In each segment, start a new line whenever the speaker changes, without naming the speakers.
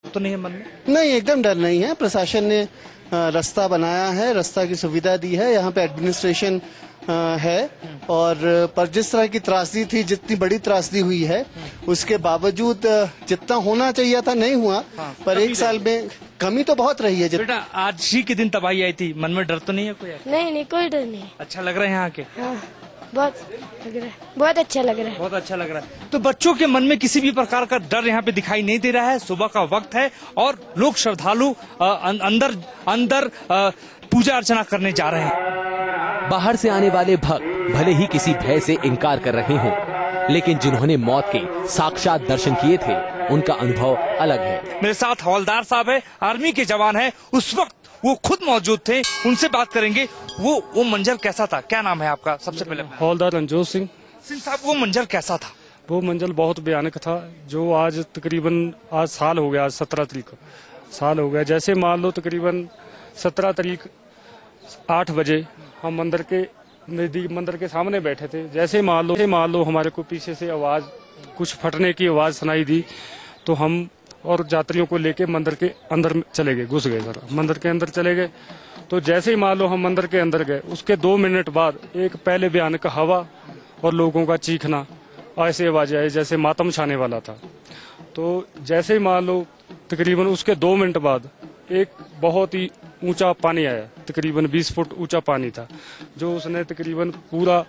तो नहीं है मन में?
नहीं, एकदम डर नहीं है। प्रशासन ने रास्ता बनाया है, रास्ता की सुविधा दी है, यहाँ पे एडमिनिस्ट्रेशन है। और पर जिस तरह की त्रासदी थी, जितनी बड़ी त्रासदी हुई है, उसके बावजूद जितना होना चाहिए था नहीं हुआ। पर एक साल में कमी तो बहुत रही है।
बेटा, आज ही के दिन तबाही आई थी, मन में डर तो नहीं है कोई?
नहीं, कोई डर नहीं।
अच्छा लग रहा है यहाँ आके?
हाँ, बहुत लग रहा है, बहुत अच्छा लग रहा है।
बहुत अच्छा लग रहा है। तो बच्चों के मन में किसी भी प्रकार का डर यहाँ पे दिखाई नहीं दे रहा है। सुबह का वक्त है और लोग श्रद्धालु अंदर पूजा अर्चना करने जा रहे हैं।
बाहर से आने वाले भक्त भले ही किसी भय से इनकार कर रहे हों, लेकिन जिन्होंने मौत के साक्षात दर्शन किए थे, उनका अनुभव अलग है।
मेरे साथ हवलदार साहब है, आर्मी के जवान है, उस वक्त वो खुद मौजूद थे, उनसे बात करेंगे। वो मंजर कैसा था? क्या नाम है आपका? सबसे पहले
हवलदार रंजोत सिंह
साहब, वो मंजर कैसा था?
वो मंजर बहुत भयानक था। जो आज तकरीबन आज साल हो गया, आज 17 तारीख साल हो गया। जैसे मान लो तकरीबन 17 तारीख 8 बजे हम मंदिर के नजदीक, मंदिर के सामने बैठे थे। जैसे मान लो हमारे को पीछे से आवाज, कुछ फटने की आवाज सुनाई दी, तो हम और यात्रियों को लेके मंदिर के अंदर चले गए, घुस गए। जरा मंदिर के अंदर चले गए, तो जैसे ही मान लो हम मंदिर के अंदर गए, उसके 2 मिनट बाद एक पहले भयानक हवा और लोगों का चीखना, ऐसे आवाज आई जैसे मातम छाने वाला था। तो जैसे ही मान लो तकरीबन उसके 2 मिनट बाद एक बहुत ही ऊंचा पानी आया, तकरीबन 20 फुट ऊंचा पानी था, जो उसने तकरीबन पूरा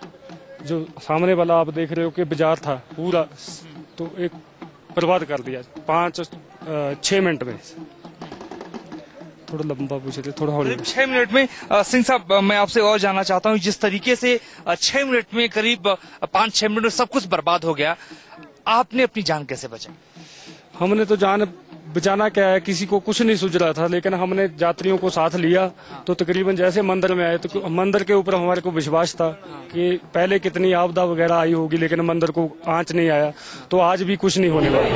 जो सामने वाला आप देख रहे हो कि बाजार था पूरा, तो एक बर्बाद कर दिया 5-6 मिनट में। थोड़ा लंबा पूछे थे, थोड़ा
6 मिनट में। सिंह साहब, मैं आपसे और जानना चाहता हूँ, जिस तरीके से 6 मिनट में, करीब 5-6 मिनट में सब कुछ बर्बाद हो गया, आपने अपनी जान कैसे बचाई?
हमने तो जान बचाना क्या है, किसी को कुछ नहीं सूझ रहा था, लेकिन हमने यात्रियों को साथ लिया। तो तकरीबन जैसे मंदिर में आए, तो मंदिर के ऊपर हमारे को विश्वास था कि पहले कितनी आपदा वगैरह आई होगी, लेकिन मंदिर को आंच नहीं आया, तो आज भी कुछ नहीं होने वाला।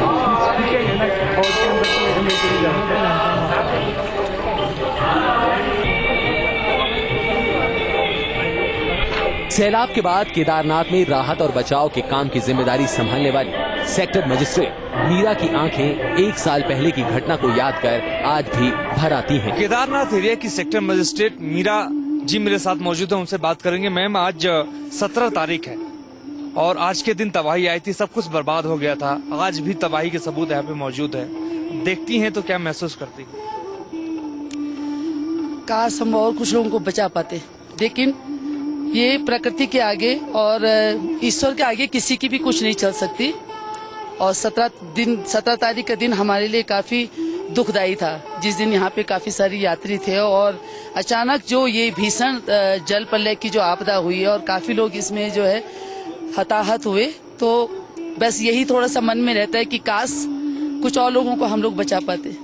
सैलाब के बाद केदारनाथ में राहत और बचाव के काम की जिम्मेदारी संभालने वाली सेक्टर मजिस्ट्रेट मीरा की आंखें 1 साल पहले की घटना को याद कर आज भी भर आती हैं।
केदारनाथ एरिया की सेक्टर मजिस्ट्रेट मीरा जी मेरे साथ मौजूद है, उनसे बात करेंगे। मैम, आज 17 तारीख है और आज के दिन तबाही आई थी, सब कुछ बर्बाद हो गया था, आज भी तबाही के सबूत यहाँ पे मौजूद है। देखती हैं तो क्या महसूस करती है?
काश हम और कुछ लोगों को बचा पाते, लेकिन ये प्रकृति के आगे और ईश्वर के आगे किसी की भी कुछ नहीं चल सकती। और 17 तारीख का दिन हमारे लिए काफी दुखदायी था, जिस दिन यहाँ पे काफी सारी यात्री थे और अचानक जो ये भीषण जल प्रलय की जो आपदा हुई और काफी लोग इसमें जो है हताहत हुए। तो बस यही थोड़ा सा मन में रहता है कि काश कुछ और लोगों को हम लोग बचा पाते।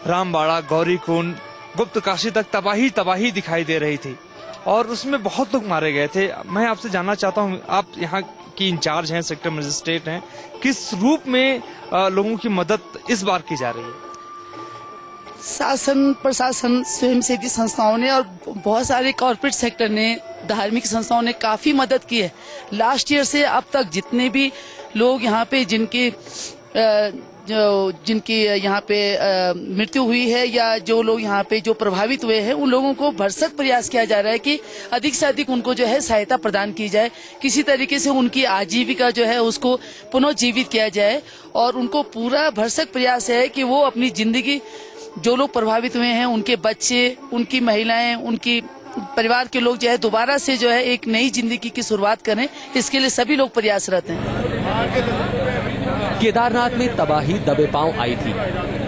रामबाड़ा, गौरीकुंड, गुप्त काशी तक तबाही दिखाई दे रही थी और उसमें बहुत लोग मारे गए थे। मैं आपसे जानना चाहता हूँ, आप यहाँ की इंचार्ज हैं, सेक्टर मजिस्ट्रेट हैं, किस रूप में लोगों की मदद इस बार की जा रही है?
शासन, प्रशासन, स्वयंसेवी संस्थाओं ने और बहुत सारे कॉर्पोरेट सेक्टर ने, धार्मिक संस्थाओं ने काफी मदद की है। लास्ट ईयर से अब तक जितने भी लोग यहाँ पे जिनकी यहाँ पे मृत्यु हुई है या जो लोग यहाँ पे जो प्रभावित हुए हैं, उन लोगों को भरसक प्रयास किया जा रहा है कि अधिक से अधिक उनको जो है सहायता प्रदान की जाए, किसी तरीके से उनकी आजीविका जो है उसको पुनर्जीवित किया जाए। और उनको पूरा भरसक प्रयास है कि वो अपनी जिंदगी, जो लोग प्रभावित हुए हैं, उनके बच्चे, उनकी महिलाएं, उनकी परिवार के लोग जो है दोबारा से जो है एक नई जिंदगी की शुरुआत करें, इसके लिए सभी लोग प्रयासरत हैं।
केदारनाथ में तबाही दबे पांव आई थी।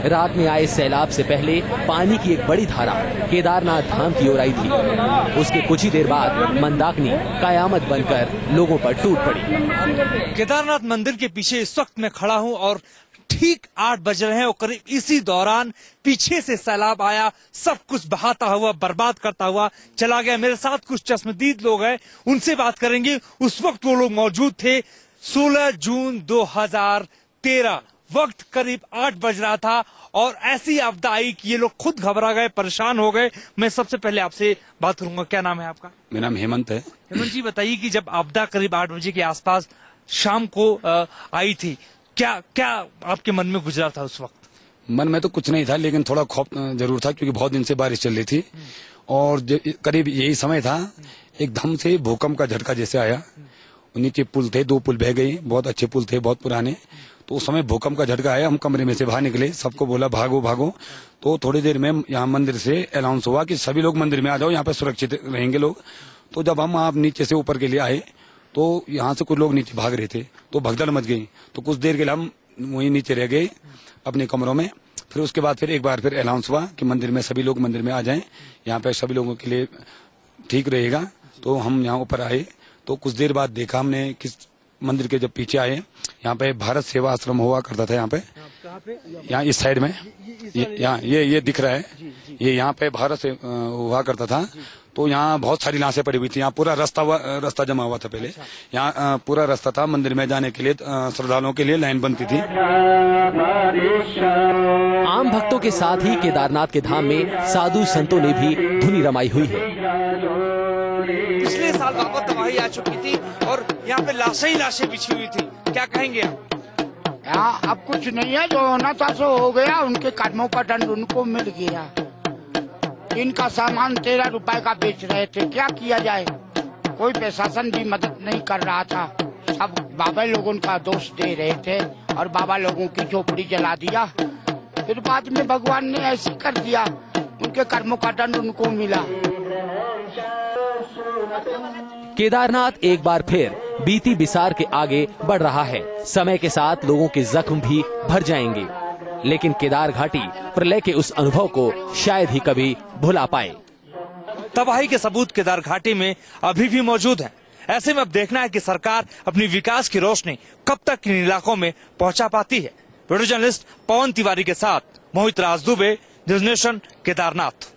रात में आए सैलाब से पहले पानी की एक बड़ी धारा केदारनाथ धाम की ओर आई थी। उसके कुछ ही देर बाद मंदाकिनी कयामत बनकर लोगों पर टूट पड़ी।
केदारनाथ मंदिर के पीछे इस वक्त मैं खड़ा हूँ और ठीक 8 बज रहे हैं और करीब इसी दौरान पीछे से सैलाब आया, सब कुछ बहाता हुआ, बर्बाद करता हुआ चला गया। मेरे साथ कुछ चश्मदीद लोग हैं, उनसे बात करेंगे। उस वक्त वो लोग मौजूद थे। 16 जून 2013, वक्त करीब 8 बज रहा था और ऐसी आपदा आई कि ये लोग खुद घबरा गए, परेशान हो गए। मैं सबसे पहले आपसे बात करूंगा, क्या नाम है आपका?
मेरा नाम हेमंत है।
हेमंत जी, बताइए कि जब आपदा करीब 8 बजे के आसपास शाम को आई थी, क्या क्या आपके मन में गुजरा था उस वक्त?
मन में तो कुछ नहीं था, लेकिन थोड़ा खौफ जरूर था, क्योंकि बहुत दिन से बारिश चल रही थी और करीब यही समय था, एकदम से भूकंप का झटका जैसे आया। नीचे पुल थे, 2 पुल बह गए, बहुत अच्छे पुल थे, बहुत पुराने। तो उस समय भूकंप का झटका आया, हम कमरे में से बाहर निकले, सबको बोला भागो भागो। तो थोड़ी देर में यहाँ मंदिर से अनाउंस हुआ कि सभी लोग मंदिर में आ जाओ, यहाँ पे सुरक्षित रहेंगे लोग। तो जब हम आप नीचे से ऊपर के लिए आए तो यहाँ से कुछ लोग नीचे भाग रहे थे, तो भगदड़ मच गई। तो कुछ देर के लिए हम वहीं नीचे रह गए अपने कमरों में। फिर उसके बाद फिर एक बार फिर अनाउंस हुआ कि मंदिर में सभी लोग मंदिर में आ जाएं, यहाँ पे सभी लोगों के लिए ठीक रहेगा। तो हम यहाँ ऊपर आए, तो कुछ देर बाद देखा हमने किस मंदिर के जब पीछे आए, यहाँ पे भारत सेवा आश्रम हुआ करता था। यहाँ पे यहाँ इस साइड में यहाँ ये दिख रहा है, ये यहाँ पे भारत से हुआ करता था। तो यहाँ बहुत सारी लाशें पड़ी हुई थी, यहाँ पूरा रास्ता जमा हुआ था। पहले यहाँ पूरा रास्ता था, मंदिर में जाने के लिए श्रद्धालुओं के लिए लाइन बनती थी।
आम भक्तों के साथ ही केदारनाथ के धाम में साधु संतों ने भी धुनी रमाई हुई है।
पिछले साल बहुत तबाही आ चुकी थी और यहाँ पे लाशें ही लाशें बिछी हुई थी, क्या कहेंगे आप?
यहाँ अब कुछ नहीं है, जो होना था सो हो गया, उनके कर्मों का दंड उनको मिल गया। इनका सामान 13 रुपए का बेच रहे थे, क्या किया जाए? कोई प्रशासन भी मदद नहीं कर रहा था, सब बाबा लोगों का दोष दे रहे थे और बाबा लोगों की झोपड़ी जला दिया। फिर बाद में भगवान ने ऐसे कर दिया, उनके कर्मों का दंड उनको मिला।
केदारनाथ एक बार फिर बीती बिसार के आगे बढ़ रहा है। समय के साथ लोगों के जख्म भी भर जाएंगे, लेकिन केदार घाटी प्रलय के उस अनुभव को शायद ही कभी भुला पाए।
तबाही के सबूत केदार घाटी में अभी भी मौजूद हैं। ऐसे में अब देखना है कि सरकार अपनी विकास की रोशनी कब तक इन इलाकों में पहुंचा पाती है। वीडियो जर्नलिस्ट पवन तिवारी के साथ मोहित राज दुबे, न्यूज़ नेशन, केदारनाथ।